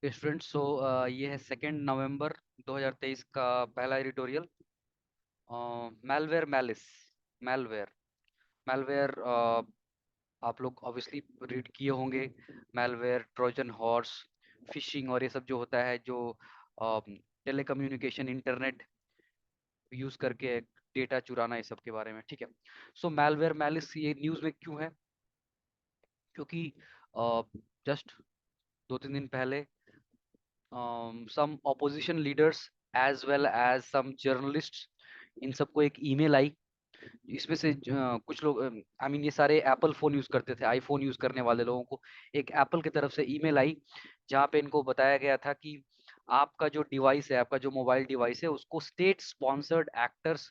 Okay students, सो ये है 2 नवंबर 2023 का पहला editorial. Malware malice. Malware malware आप लोग ऑब्वियसली रीड किए होंगे। मैलवेयर, ट्रोजन हॉर्स, फिशिंग और ये सब जो होता है, जो टेलीकम्युनिकेशन, इंटरनेट यूज करके डेटा चुराना, ये सब के बारे में। ठीक है। सो मैलवेयर मैलिस ये न्यूज़ में क्यों है? क्योंकि जस्ट 2-3 दिन पहले some opposition leaders as well as some journalists, इन सबको एक ईमेल आई। इसमें से कुछ लोग, आई मीन ये सारे एप्पल फोन यूज करते थे। आईफोन यूज करने वाले लोगों को एक एप्पल की तरफ से ईमेल आई, जहाँ पे इनको बताया गया था कि आपका जो डिवाइस है, आपका जो मोबाइल डिवाइस है, उसको स्टेट स्पॉन्सर्ड एक्टर्स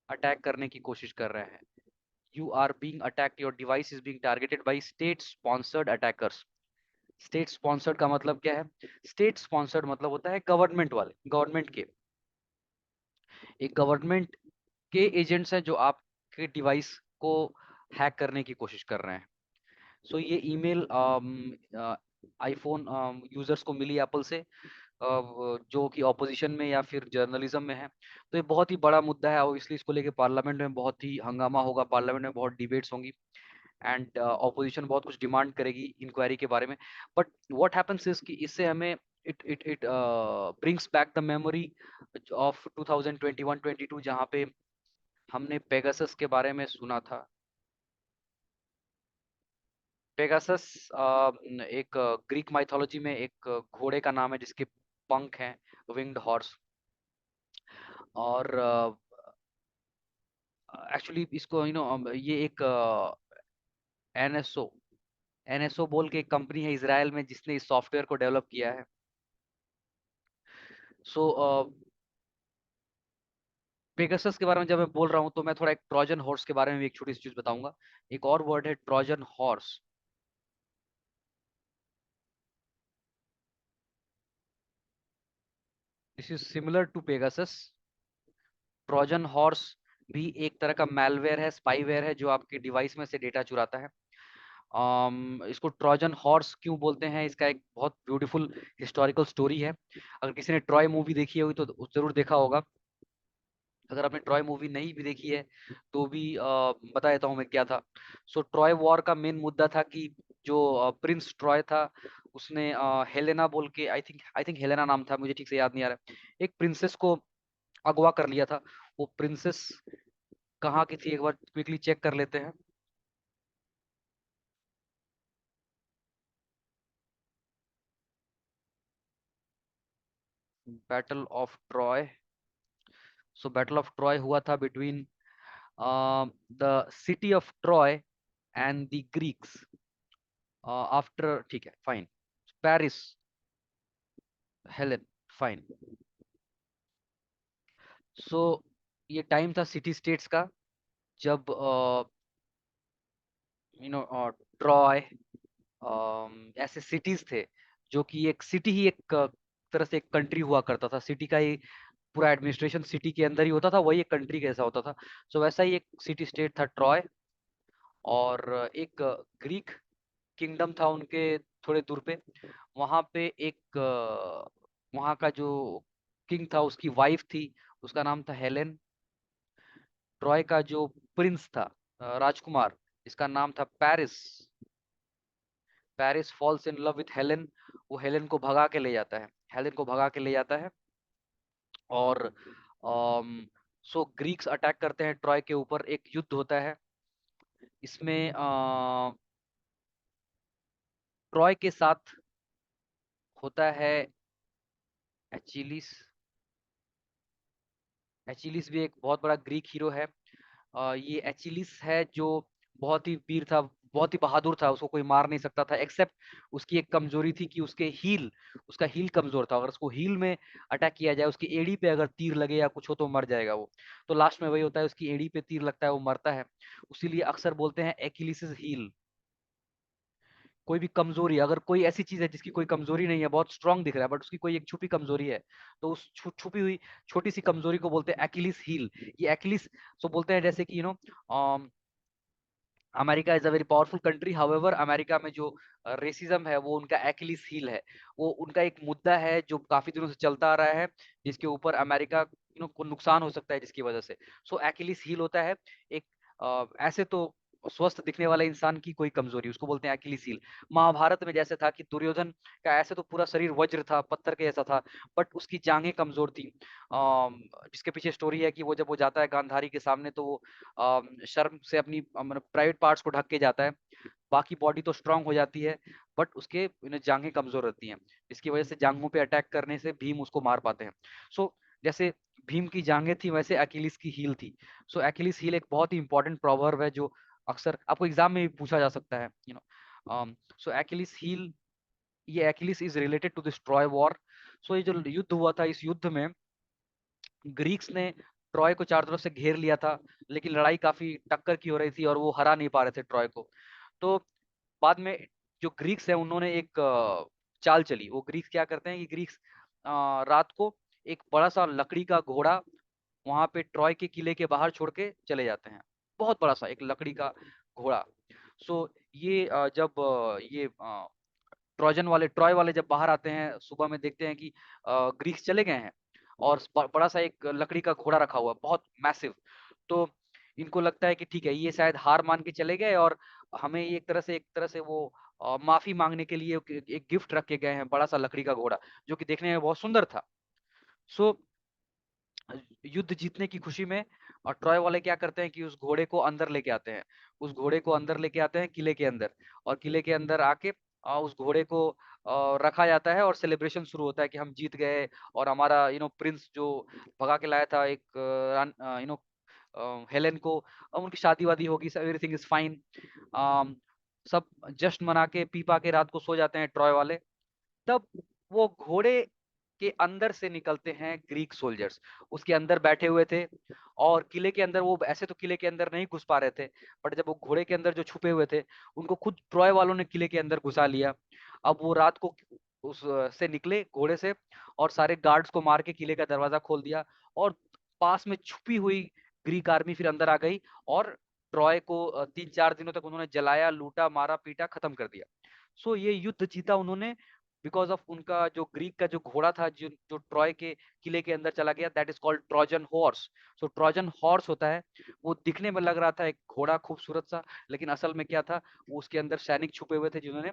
अटैक करने की कोशिश कर रहे हैं। You are being attacked, your device is being targeted by state sponsored attackers. State sponsored का मतलब क्या है? स्टेट स्पॉन्सर्ड मतलब होता है गवर्नमेंट वाले, गवर्नमेंट के, एक गवर्नमेंट के एजेंट्स हैं जो आपके डिवाइस को हैक करने की कोशिश कर रहे हैं। सो ये ईमेल आईफोन यूजर्स को मिली एप्पल से, जो कि ऑपोजिशन में या फिर जर्नलिज्म में है। तो ये बहुत ही बड़ा मुद्दा है, और इसलिए इसको लेके पार्लियामेंट में बहुत ही हंगामा होगा, पार्लियामेंट में बहुत डिबेट्स होंगी, एंड ऑपोजिशन बहुत कुछ डिमांड करेगी इंक्वायरी के बारे में। बट व्हाट हैपेंस इज कि इससे हमें it brings back the memory of 2021-22, जहाँ पे हमने पेगासस के बारे में सुना था। पेगासस एक ग्रीक माइथोलॉजी में एक घोड़े का नाम है जिसके पंख हैं, विंग्ड हॉर्स। और एक्चुअली इसको ये एक एनएसओ एनएसओ बोल के एक कंपनी है इसराइल में, जिसने इस सॉफ्टवेयर को डेवलप किया है। सो पेगासस के बारे में जब मैं बोल रहा हूँ, तो मैं थोड़ा एक ट्रोजन हॉर्स के बारे में भी एक छोटी सी चीज बताऊंगा। एक और वर्ड है Trojan horse. This is similar to Pegasus. Trojan horse भी एक तरह का मैलवेयर है, स्पाईवेयर है, जो आपके डिवाइस में से डेटा चुराता है। इसको ट्रोजन हॉर्स क्यों बोलते हैं, इसका एक बहुत ब्यूटीफुल हिस्टोरिकल स्टोरी है। अगर किसी ने ट्रॉय मूवी देखी होगी तो जरूर देखा होगा। अगर आपने ट्रॉय मूवी नहीं भी देखी है तो भी बता देता हूँ मैं क्या था। सो ट्रॉय वॉर का मेन मुद्दा था कि जो प्रिंस ट्रॉय था, उसने हेलेना बोल के, आई थिंक हेलेना नाम था, मुझे ठीक से याद नहीं आ रहा, एक प्रिंसेस को अगवा कर लिया था। वो प्रिंसेस कहाँ की थी, एक बार क्विकली चेक कर लेते हैं। Battle of Troy. So battle of Troy हुआ था between the city of Troy and the Greeks after, ठीक है, फाइन, पेरिस, हेलेन, फाइन। सो ये टाइम था सिटी स्टेट्स का, जब ट्रॉय, ऐसे सिटीज थे जो कि एक सिटी ही एक तरह से एक कंट्री हुआ करता था। सिटी का ही पूरा एडमिनिस्ट्रेशन सिटी के अंदर ही होता था, वही एक कंट्री कैसा होता था। सो वैसा ही एक सिटी स्टेट था ट्रॉय। और एक ग्रीक किंगडम था उनके थोड़े दूर पे। वहां पे एक वहां का जो किंग था, उसकी वाइफ थी, उसका नाम था हेलेन। ट्रॉय का जो प्रिंस था, राजकुमार, इसका नाम था Paris. Paris falls in love with Helen. वो हेलेन को भगा के ले जाता है, हेलेन को भगा के ले जाता है। और सो ग्रीक्स अटैक करते हैं ट्रॉय के ऊपर, एक युद्ध होता है। इसमें ट्रॉय के साथ होता है एचिलिस। एचिलिस भी एक बहुत बड़ा ग्रीक हीरो है। ये एचिलिस है जो बहुत ही वीर था, बहुत ही बहादुर था, उसको कोई मार नहीं सकता था, एक्सेप्ट उसकी एक कमजोरी थी कि उसका हील कमजोर था। अगर उसको हील में अटैक किया जाए, उसकी एड़ी पे अगर तीर लगे या कुछ हो, तो मर जाएगा वो। तो लास्ट में वही होता है, उसकी एड़ी पे तीर लगता है, वो मरता है। उसीलिए अक्सर बोलते हैं एकिलिस हील। कोई भी कमजोरी, अगर कोई ऐसी चीज है जिसकी कोई कमजोरी नहीं है, बहुत स्ट्रांग दिख रहा है, बट उसकी कोई एक छुपी कमजोरी है, तो उस छुपी हुई छोटी सी कमजोरी को बोलते हैं एकिलिस हील। ये एकिलिस, सो बोलते हैं जैसे कि America is a very powerful country, however America में जो रेसिज्म है वो उनका एक्लिस हील है। वो उनका एक मुद्दा है जो काफी दिनों से चलता आ रहा है, जिसके ऊपर अमेरिका को नुकसान हो सकता है जिसकी वजह से। सो एक्लिस हील होता है एक ऐसे तो स्वस्थ दिखने वाले इंसान की कोई कमजोरी, उसको बोलते हैं एक्लिस हील। महाभारत में जैसे था कि दुर्योधन का ऐसे तो पूरा शरीर वज्र था, पत्थर के जैसा था, बट उसकी जांघें कमजोर थी। जिसके पीछे स्टोरी है कि वो जब वो जाता है गांधारी के सामने तो वो शर्म से अपनी मतलब प्राइवेट पार्ट्स को ढक के जाता है। बाकी बॉडी तो स्ट्रांग हो जाती है, बट उसके जांघें कमजोर रहती हैं, जिसकी वजह से जांघों पे अटैक करने से भीम उसको मार पाते हैं। सो जैसे भीम की जांघें थी वैसे अकिलिस की हील थी। सो अकिलिस हील एक बहुत ही इंपॉर्टेंट प्रोवर्ब है जो अक्सर आपको एग्जाम में भी पूछा जा सकता है, सो अकिलिस हील, ये Achilles is related to this Troy war. So ये जो युद्ध हुआ था, इस युद्ध में ग्रीक्स ने ट्रॉय को चारों तरफ से घेर लिया था, लेकिन लड़ाई काफी टक्कर की हो रही थी और वो हरा नहीं पा रहे थे ट्रॉय को। तो बाद में जो ग्रीक्स है उन्होंने एक चाल चली। वो ग्रीक्स क्या करते हैं कि ग्रीक्स रात को एक बड़ा सा लकड़ी का घोड़ा वहां पे ट्रॉय के किले के बाहर छोड़ के चले जाते हैं। बहुत बड़ा सा एक लकड़ी का घोड़ा। सो ये जब ये ट्रॉय वाले जब बाहर आते हैं सुबह में, देखते हैं कि ग्रीक्स चले गए हैं और बड़ा सा एक लकड़ी का घोड़ा रखा हुआ है, बहुत मैसिव। तो इनको लगता है कि ठीक है, ये शायद हार मान के चले गए और हमें ये एक तरह से वो माफी मांगने के लिए एक गिफ्ट रख के गए हैं, बड़ा सा लकड़ी का घोड़ा जो कि देखने में बहुत सुंदर था। सो युद्ध जीतने की खुशी में और ट्रॉय वाले क्या करते हैं कि उस घोड़े को अंदर लेके आते हैं। उस घोड़े को अंदर लेके आते हैं किले के अंदर, और किले के अंदर आके उस घोड़े को रखा जाता है और सेलिब्रेशन शुरू होता है कि हम जीत गए। और हमारा प्रिंस जो भगा के लाया था एक हेलेन को, अब उनकी शादी वादी होगी, एवरीथिंग इज फाइन। सब जश्न मना के पी पा के रात को सो जाते हैं ट्रॉय वाले। तब वो घोड़े के अंदर से निकलते हैं ग्रीक सोल्जर्स, उसके अंदर बैठे हुए थे। और किले के अंदर वो ऐसे तो किले के अंदर नहीं घुस पा रहे थे, बट जब वो घोड़े के अंदर जो छुपे हुए थे उनको खुद ट्रॉय वालों ने किले के अंदर घुसा लिया। अब वो रात को उस से निकले घोड़े से और सारे गार्ड्स को मार के किले का दरवाजा खोल दिया। और पास में छुपी हुई ग्रीक आर्मी फिर अंदर आ गई और ट्रॉय को 3-4 दिनों तक उन्होंने जलाया, लूटा, मारा, पीटा, खत्म कर दिया। सो ये युद्ध जीता उन्होंने बिकॉज ऑफ उनका जो ग्रीक का जो घोड़ा था, जो जो ट्रॉय के किले के अंदर चला गया, that is called Trojan horse. So Trojan horse होता है, वो दिखने में लग रहा था एक घोड़ा खूबसूरत सा, लेकिन असल में क्या था, वो उसके अंदर सैनिक छुपे हुए थे जिन्होंने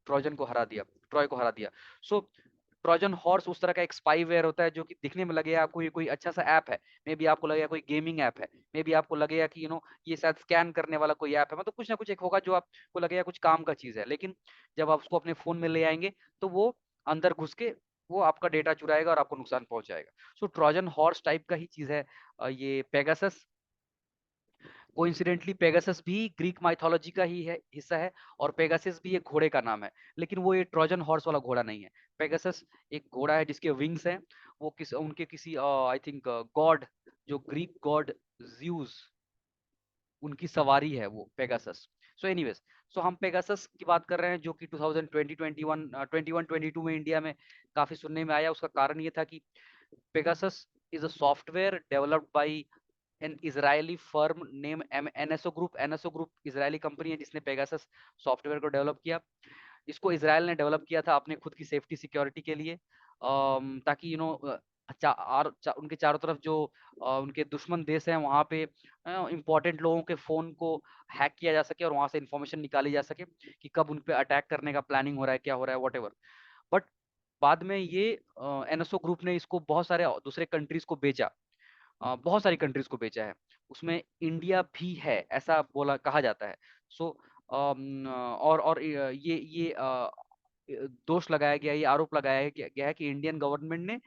ट्रोजन को हरा दिया, ट्रॉय को हरा दिया। सो ट्रोजन हॉर्स उस तरह का एक स्पाईवेयर होता है जो कि दिखने में लगेगा आपको ये कोई अच्छा सा ऐप है, मे बी आपको लगेगा कोई गेमिंग ऐप है, मे बी आपको लगेगा कि ये शायद स्कैन करने वाला कोई ऐप है, मतलब कुछ ना कुछ एक होगा जो आपको लगेगा कुछ काम का चीज है। लेकिन जब आप उसको अपने फोन में ले आएंगे तो वो अंदर घुस के वो आपका डेटा चुराएगा और आपको नुकसान पहुंचाएगा। सो ट्रोजन हॉर्स टाइप का ही चीज है ये पेगासस। कोइंसिडेंटली पेगासस भी ग्रीक माइथोलॉजी का ही है, हिस्सा है। और पेगासस भी एक घोड़े का नाम है, लेकिन वो ये ट्रोजन हॉर्स वाला घोड़ा नहीं है। पेगासस एक घोड़ा है जिसके विंग्स हैं, वो उनके किसी आई थिंक गॉड, जो ग्रीक गॉड ज्यूस, उनकी सवारी है वो पेगासस। सो एनीवेज, सो हम पेगासस की बात कर रहे हैं जो कि 2020 21 21 22 में इंडिया में काफी सुनने में आया। उसका कारण ये था कि Pegasus is a software developed by N Israeli firm name NSO group. NSO group Israeli company है जिसने पेगासस सॉफ्टवेयर को डेवलप किया। इसको इसराइल ने डेवलप किया था अपने खुद की सेफ्टी सिक्योरिटी के लिए, ताकि उनके चारों तरफ जो उनके दुश्मन देश हैं वहाँ पे इंपॉर्टेंट लोगों के फोन को हैक किया जा सके और वहां से इंफॉर्मेशन निकाली जा सके कि कब उन पे अटैक करने का प्लानिंग हो रहा है, क्या हो रहा है, वॉट। बट बाद में ये एनएसओ ग्रुप ने इसको बहुत सारे दूसरे कंट्रीज को बेचा, बहुत सारी कंट्रीज को बेचा है, उसमें इंडिया भी है ऐसा बोला कहा जाता है। सो और ये दोष लगाया गया, ये आरोप लगाया गया है कि इंडियन गवर्नमेंट ने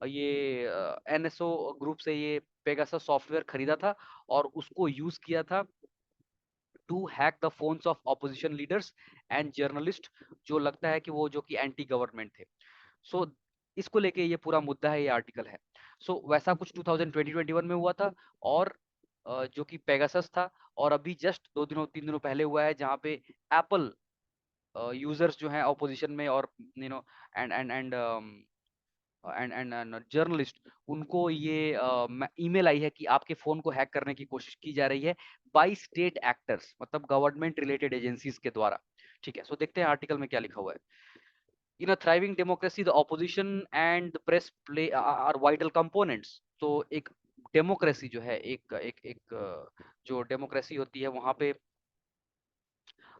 ये एनएसओ ग्रुप से ये पेगासस सॉफ्टवेयर खरीदा था और उसको यूज किया था to hack the phones of opposition leaders and journalist, जो लगता है कि वो जो कि एंटी गवर्नमेंट थे। सो इसको लेके ये पूरा मुद्दा है, ये आर्टिकल है। वैसा कुछ 2020-21 में हुआ था। और जो कि पेगासस था। और अभी जस्ट 2 दिनों 3 दिनों पहले हुआ है जहाँ पे एप्पल यूजर्स जो हैं ऑपोजिशन में और एंड एंड जर्नलिस्ट, उनको ये ईमेल आई है कि आपके फोन को हैक करने की कोशिश की जा रही है बाय स्टेट एक्टर्स, मतलब गवर्नमेंट रिलेटेड एजेंसीज के द्वारा। ठीक है, सो देखते हैं आर्टिकल में क्या लिखा हुआ है। In a thriving democracy the opposition and the press play are vital components. तो एक डेमोक्रेसी जो है, जो डेमोक्रेसी होती है वहां पे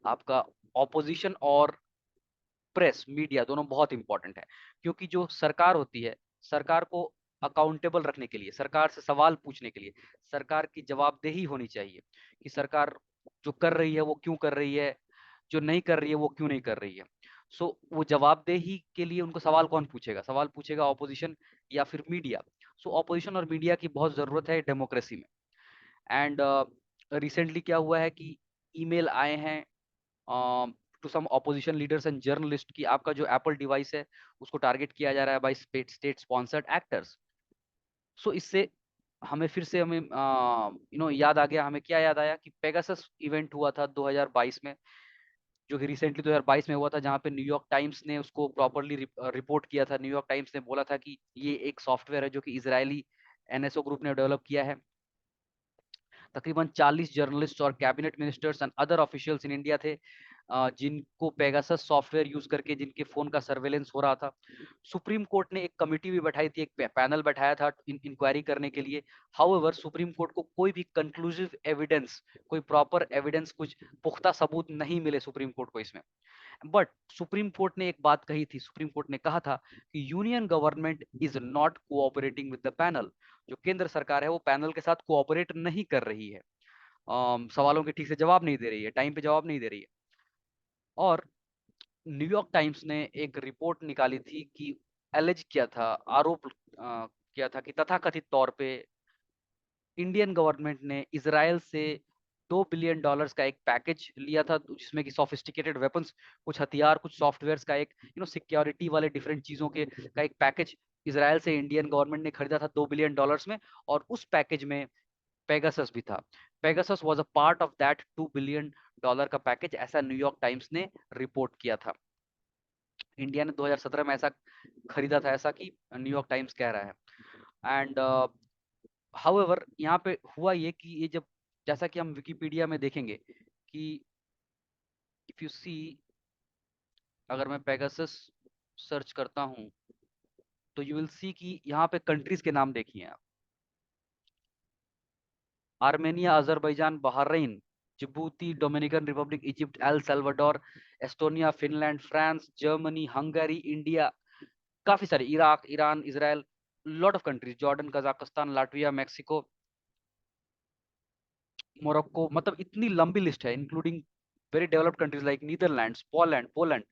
आपका ऑपोजिशन और प्रेस मीडिया दोनों बहुत इंपॉर्टेंट है। क्योंकि जो सरकार होती है, सरकार को अकाउंटेबल रखने के लिए, सरकार से सवाल पूछने के लिए, सरकार की जवाबदेही होनी चाहिए कि सरकार जो कर रही है वो क्यों कर रही है, जो नहीं कर रही है वो क्यों नहीं कर रही है। सो वो जवाबदेही के लिए उनको सवाल कौन पूछेगा? सवाल पूछेगा ऑपोजिशन या फिर मीडिया। सो ऑपोजिशन और मीडिया की बहुत जरूरत है डेमोक्रेसी में। एंड रिसेंटली क्या हुआ है कि ईमेल आए हैं to some opposition leaders and journalist की आपका जो एप्पल डिवाइस है उसको टारगेट किया जा रहा है बाय स्टेट स्पॉन्सर्ड एक्टर्स। सो इससे हमें फिर से हमें याद आ गया, हमें क्या याद आया कि पेगासस इवेंट हुआ था 2022 में, जो कि रिसेंटली 2022 में हुआ था, जहाँ पे न्यूयॉर्क टाइम्स ने उसको प्रॉपरली रिपोर्ट किया था। न्यूयॉर्क टाइम्स ने बोला था कि ये एक सॉफ्टवेयर है जो कि इजरायली एनएसओ ग्रुप ने डेवलप किया है। तकरीबन 40 जर्नलिस्ट और cabinet ministers and other officials in India थे जिनको पेगासस सॉफ्टवेयर यूज करके जिनके फोन का सर्वेलेंस हो रहा था। सुप्रीम कोर्ट ने एक कमिटी भी बैठाई थी, एक पैनल बैठाया था इंक्वायरी करने के लिए। हाउएवर सुप्रीम कोर्ट को कोई भी कंक्लूसिव एविडेंस, कोई प्रॉपर एविडेंस, कुछ पुख्ता सबूत नहीं मिले सुप्रीम कोर्ट को इसमें। बट सुप्रीम कोर्ट ने एक बात कही थी, सुप्रीम कोर्ट ने कहा था कि union government is not cooperating with the panel. जो केंद्र सरकार है वो पैनल के साथ कोऑपरेट नहीं कर रही है, सवालों के ठीक से जवाब नहीं दे रही है, टाइम पे जवाब नहीं दे रही है। और न्यूयॉर्क टाइम्स ने एक रिपोर्ट निकाली थी कि एलिज किया था, आरोप किया था कि तथाकथित तौर पे इंडियन गवर्नमेंट ने इसराइल से $2 बिलियन का एक पैकेज लिया था, जिसमें कि सोफिस्टिकेटेड वेपन्स, कुछ हथियार, कुछ सॉफ्टवेयर्स का एक सिक्योरिटी वाले डिफरेंट चीजों के का एक पैकेज इसराइल से इंडियन गवर्नमेंट ने खरीदा था $2 बिलियन में। और उस पैकेज में पेगासस भी था। Pegasus was a part of that $2 billion का पैकेज, ऐसा न्यूयॉर्क टाइम्स ने रिपोर्ट किया था। इंडिया ने 2017 में ऐसा खरीदा था, ऐसा कि न्यूयॉर्क टाइम्स कह रहा है। एंड हाउएवर यहाँ पे हुआ ये कि ये जब, जैसा कि हम विकिपीडिया में देखेंगे कि इफ यू सी, अगर मैं पेगासस सर्च करता हूँ तो यू विल सी कि यहाँ पे कंट्रीज के नाम देखिए आप। Armenia, Azerbaijan, Bahrain, Djibouti, Dominican Republic, Egypt, El Salvador, Estonia, Finland, France, Germany, Hungary, India, काफी सारे, Iraq, Iran, Israel, lot of countries, Jordan, Kazakhstan, Latvia, Mexico, Morocco, मतलब इतनी लंबी लिस्ट है, including very developed countries like Netherlands, Poland,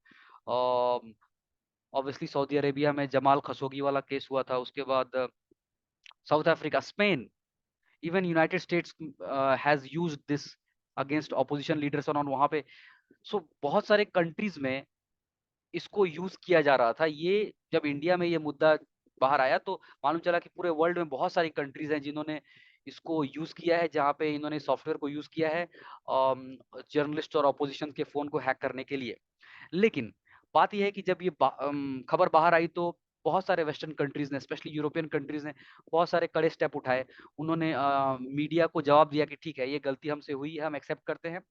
obviously Saudi Arabia में Jamal Khashoggi वाला case हुआ था, उसके बाद south Africa, Spain, even United states has used this against opposition leaders on वहां पे। सो बहुत सारे कंट्रीज में इसको यूज किया जा रहा था। ये जब इंडिया में ये मुद्दा बाहर आया तो मालूम चला कि पूरे वर्ल्ड में बहुत सारी कंट्रीज हैं जिन्होंने इसको यूज किया है, जहाँ पे इन्होंने सॉफ्टवेयर को यूज किया है जर्नलिस्ट और ऑपोजिशन के फोन को हैक करने के लिए। लेकिन बात यह है कि जब ये खबर बाहर आई तो बहुत सारे वेस्टर्न कंट्रीज ने, स्पेशली यूरोपियन कंट्रीज ने बहुत सारे कड़े स्टेप उठाए। उन्होंने मीडिया को जवाब दिया कि ठीक है, ये गलती हमसे हुई है, हम एक्सेप्ट करते हैं,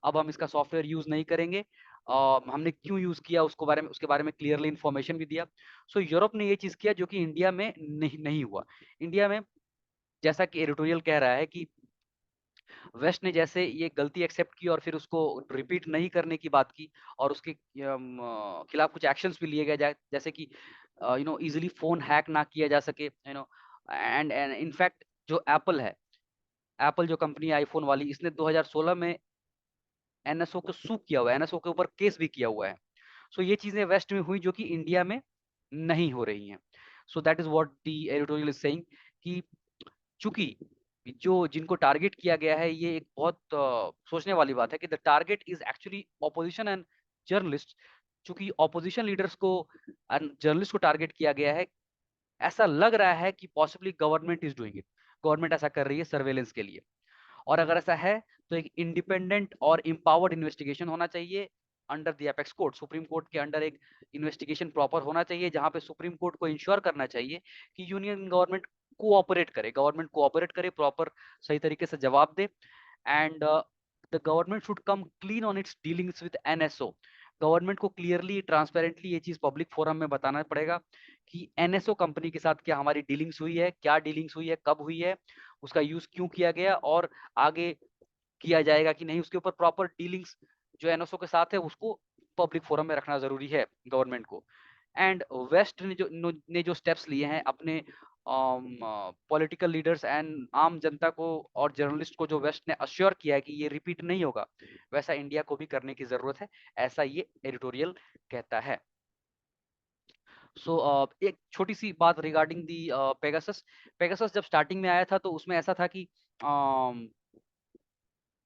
अब हम इसका सॉफ्टवेयर यूज नहीं करेंगे। हमने क्यों यूज किया उसके बारे में क्लियरली इन्फॉर्मेशन भी दिया। सो यूरोप ने ये चीज किया जो कि इंडिया में नहीं हुआ। इंडिया में, जैसा कि एडिटोरियल कह रहा है कि वेस्ट ने जैसे ये गलती एक्सेप्ट की और फिर उसको रिपीट नहीं करने की बात की, और उसके खिलाफ कुछ एक्शंस भी लिए गए, जैसे कि इजीली फोन हैक ना किया जा सके, एंड इनफैक्ट जो एप्पल है, एप्पल जो कंपनी है आईफोन वाली, इसने 2016 में एनएसओ को सू किया हुआ है, एनएसओ के ऊपर केस भी किया हुआ है। सो ये चीजें वेस्ट में हुई जो कि इंडिया में नहीं हो रही हैं। So that is what the editorial is saying कि चूंकि जो जिनको टारगेट किया गया है, ये एक बहुत सोचने वाली बात है कि the target is actually opposition and journalist. चूंकि ऑपोजिशन लीडर्स को, जर्नलिस्ट को टारगेट किया गया है, ऐसा लग रहा है कि possibly government is doing it, government ऐसा कर रही है सर्वेलेंस के लिए। और अगर ऐसा है तो एक इंडिपेंडेंट और एम्पावर्ड इन्वेस्टिगेशन होना चाहिए, under the apex court, supreme court के अंडर एक इन्वेस्टिगेशन प्रॉपर होना चाहिए, जहां पे सुप्रीम कोर्ट को इंश्योर करना चाहिए कि यूनियन गवर्नमेंट कोऑपरेट करे, गवर्नमेंट कोऑपरेट करे, प्रॉपर सही तरीके से जवाब दे। And the government should come clean on its dealings with NSO. Government को क्लियरली ट्रांसपेरेंटली ये चीज पब्लिक फोरम में बताना पड़ेगा कि एनएसओ कंपनी के साथ क्या हमारी डीलिंग्स हुई है, क्या डीलिंग्स हुई है, कब हुई है, उसका यूज क्यों किया गया और आगे किया जाएगा कि नहीं, उसके ऊपर प्रॉपर डीलिंग्स जो एनएसओ के साथ है उसको पब्लिक फोरम में रखना जरूरी है गवर्नमेंट को। एंड वेस्ट ने जो स्टेप्स लिए हैं अपने पॉलिटिकल लीडर्स एंड आम जनता को और जर्नलिस्ट को, जो वेस्ट ने अश्योर किया है कि ये रिपीट नहीं होगा, वैसा इंडिया को भी करने की जरूरत है, ऐसा ये एडिटोरियल कहता है। सो एक छोटी सी बात रिगार्डिंग दी पेगासस। पेगासस जब स्टार्टिंग में आया था तो उसमें ऐसा था कि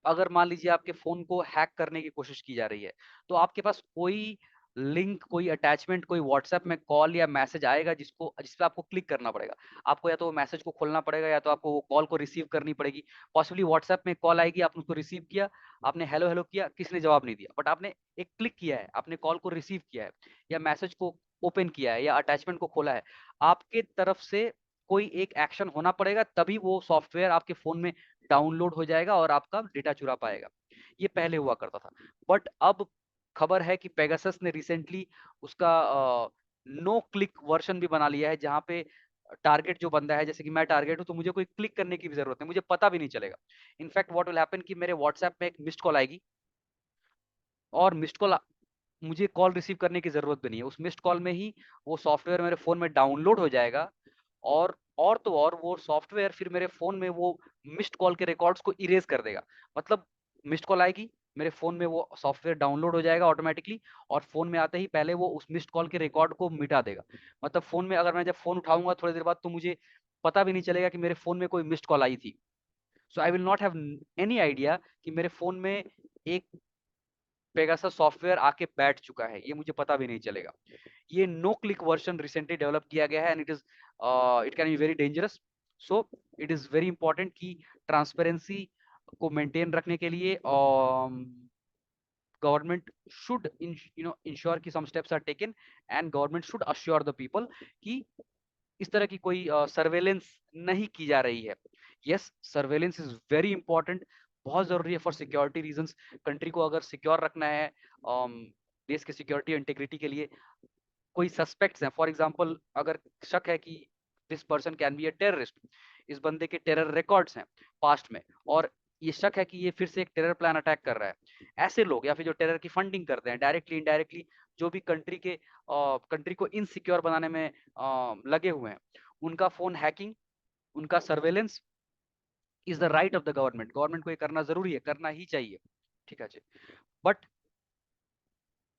अगर मान लीजिए आपके फोन को हैक करने की कोशिश की जा रही है, तो आपके पास कोई लिंक, कोई अटैचमेंट, कोई व्हाट्सएप में कॉल या मैसेज आएगा जिस पे आपको क्लिक करना पड़ेगा। आपको या तो वो मैसेज को खोलना पड़ेगा या तो आपको वो कॉल को रिसीव करनी पड़ेगी। पॉसिबली व्हाट्सएप में कॉल आएगी, आपने उसको रिसीव किया, आपने हेलो हेलो किया, किसी ने जवाब नहीं दिया, बट आपने एक क्लिक किया है, आपने कॉल को रिसीव किया है या मैसेज को ओपन किया है या अटैचमेंट को खोला है। आपके तरफ से कोई एक एक्शन होना पड़ेगा, तभी वो सॉफ्टवेयर आपके फोन में डाउनलोड हो जाएगा और आपका डेटा चुरा पाएगा। ये पहले हुआ करता था, बट अब खबर है कि पेगासस ने रिसेंटली उसका नो क्लिक वर्जन भी बना लिया है, जहां पे टारगेट जो बंदा है, जैसे कि मैं टारगेट हूं, तो मुझे कोई क्लिक करने की भी जरूरत नहीं, मुझे पता भी नहीं चलेगा। इनफैक्ट व्हाट विल हैपन कि मेरे व्हाट्सएप में एक मिस्ड कॉल आएगी और मिस्ड कॉल मुझे कॉल रिसीव करने की जरूरत भी नहीं है, उस मिस्ड कॉल में ही वो सॉफ्टवेयर मेरे फोन में डाउनलोड हो जाएगा। और तो और वो सॉफ्टवेयर फिर मेरे फोन में वो मिस्ड कॉल के रिकॉर्ड्स को इरेज कर देगा। मतलब मिस्ड कॉल आएगी, मेरे फोन में वो सॉफ्टवेयर डाउनलोड हो जाएगा ऑटोमेटिकली, और फोन में आते ही पहले वो उस मिस्ड कॉल के रिकॉर्ड को मिटा देगा। मतलब फोन में अगर मैं जब फोन उठाऊंगा थोड़ी देर बाद, तो मुझे पता भी नहीं चलेगा कि मेरे फोन में कोई मिस्ड कॉल आई थी। So I will not have any idea कि मेरे फोन में एक पेगासस सॉफ्टवेयर आके बैठ चुका है, ये मुझे पता भी नहीं चलेगा। ये no click version recently develop किया गया है, and it can be very dangerous. So it is very important कि ट्रांसपेरेंसी को मेंटेन रखने के लिए गवर्नमेंट शुड इंश्योर कि some steps are taken, and government should assure the people कि इस तरह की कोई सर्वेलेंस नहीं की जा रही है। Yes, surveillance is very important, बहुत जरूरी है फॉर सिक्योरिटी रीजंस। कंट्री को अगर सिक्योर रखना है, देश के सिक्योरिटी इंटीग्रिटी के लिए, कोई सस्पेक्ट्स हैं, फॉर एग्जांपल अगर शक है कि this person can be a terrorist, इस बंदे के टेरर रिकॉर्ड्स हैं पास्ट में, और ये शक है कि ये फिर से एक टेरर प्लान अटैक कर रहा है, ऐसे लोग या फिर जो टेरर की फंडिंग करते हैं डायरेक्टली इनडायरेक्टली, जो भी कंट्री को इनसिक्योर बनाने में लगे हुए हैं, उनका फोन हैकिंग, उनका surveillance is the right of the government. Government को ये करना जरूरी है, करना ही चाहिए, ठीक है जी। But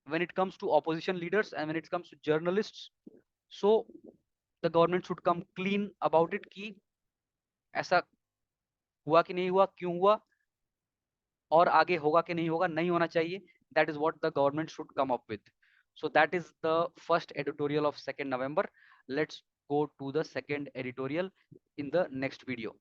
when it comes to opposition leaders and when it comes to journalists, so the government should come clean about it कि ऐसा हुआ कि नहीं हुआ, क्यों हुआ, और आगे होगा कि नहीं होगा, नहीं होना चाहिए। That is what the government should come up with. So that is the first editorial of 2nd November. Let's go to the second editorial in the next video.